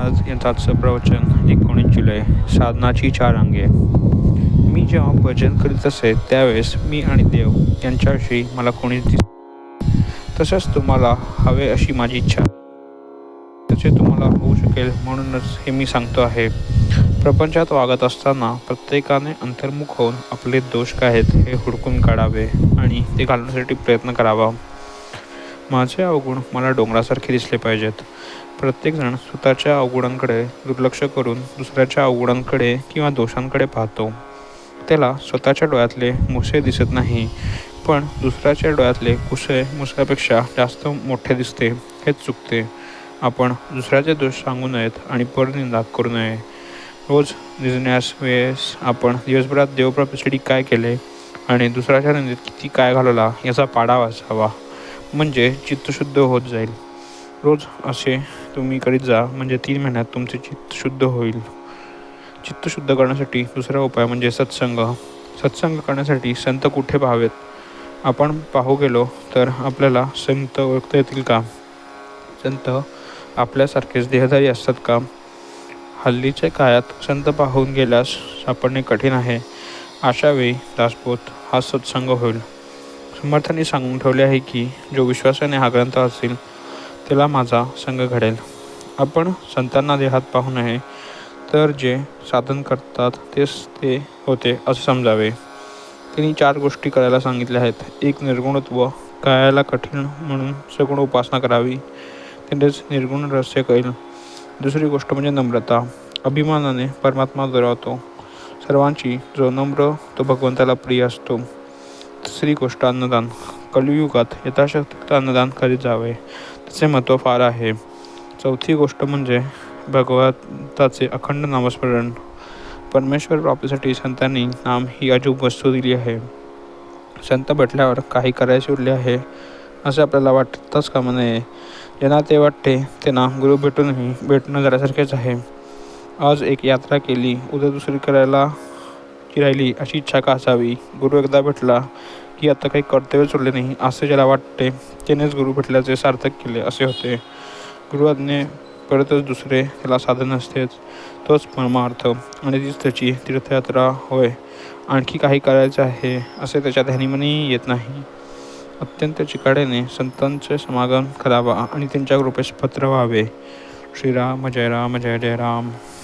महाराज यांचं आजचं प्रवचन 19 जुलै. साधनाची 4 अंगे. मी जेव्हा भजन करीत असे त्यावेळेस मी आणि देव यांच्याविषयी मला कोणीच तसंच तुम्हाला हवे अशी माझी इच्छा तसे तुम्हाला होऊ शकेल म्हणूनच हे मी सांगतो आहे. प्रपंचात वागत असताना प्रत्येकाने अंतर्मुख होऊन आपले दोष काय आहेत हे हुडकून काढावे आणि ते घालण्यासाठी प्रयत्न करावा. माझे अवगुण मला डोंगरासारखे दिसले पाहिजेत. प्रत्येकजण स्वतःच्या अवगुणांकडे दुर्लक्ष करून दुसऱ्याच्या अवगुणांकडे किंवा दोषांकडे पाहतो. त्याला स्वतःच्या डोळ्यातले मुसे दिसत नाही, पण दुसऱ्याच्या डोळ्यातले कुसे मुसळ्यापेक्षा जास्त मोठे दिसते. हेच चुकते. आपण दुसऱ्याचे दोष सांगू नयेत आणि परनिंदा करू नये. रोज निजण्यास वेळेस आपण दिवसभरात देवप्राप्तीसाठी काय केले आणि दुसऱ्याच्या निंदेत किती काय घालवला याचा पाढा वाचावा, म्हणजे चित्तशुद्ध होत जाईल. रोज असे तुम्ही करीत जा, म्हणजे 3 महिन्यात तुमचे चित्त शुद्ध होईल. चित्त शुद्ध करण्यासाठी दुसरा उपाय म्हणजे सत्संग. सत्संग करण्यासाठी संत कुठे पाहावेत? आपण पाहू गेलो तर आपल्याला संत ओळखता येतील का? संत आपल्यासारखेच देहधारी असतात का? हल्लीच्या काळात संत पाहून गेल्यास सापडणे कठीण आहे. अशावेळी दासबोध हा सत्संग होईल. समर्थांनी सांगून ठेवले आहे की जो विश्वासाने हा ग्रंथ असेल त्याला माझा संग घडेल. आपण संतांना देहात पाहू नये, तर जे साधन करतात तेच ते होते असे समजावे. त्यांनी 4 गोष्टी करायला सांगितल्या आहेत. 1. निर्गुणत्व. कायाला कठीण म्हणून सगुण उपासना करावी, त्यांचेच निर्गुण रहस्य कळेल. दुसरी गोष्ट म्हणजे नम्रता. अभिमानाने परमात्मा दुरावतो. सर्वांची जो नम्र तो भगवंताला प्रिय असतो. तिसरी गोष्ट अन्नदान. कलियुगात यथाशक्ती अन्नदान करीत जावे, त्याचे महत्त्व फार आहे. चौथी गोष्ट म्हणजे भगवंताचे अखंड नामस्मरण. परमेश्वर प्राप्तीसाठी संतांनी नाम ही अजूब वस्तू दिली आहे. संत भेटल्यावर काही करायचे उरले आहे असे आपल्याला वाटताच कामा नये. ज्यांना ते वाटते त्यांना गुरु भेटूनही भेटणं जरासारखेच आहे. आज एक यात्रा केली, उद्या दुसरी करायला राहिली अशी इच्छा का असावी? गुरु एकदा भेटला की आता काही कर्तव्य सोडले नाही असे ज्याला वाटते त्यानेच गुरु भेटल्याचे सार्थक केले असे होते. गुरु आज्ञे परतच दुसरे त्याला साधन असतेच. तोच परमार्थ आणि तीच त्याची तीर्थयात्रा होय. आणखी काही करायचे आहे असे त्याच्या ध्यानीमनी येत नाही. अत्यंत चिकाटीने संतांचे समागम करावा आणि त्यांच्या कृपेस पात्र व्हावे. श्रीराम जय राम जय जय राम.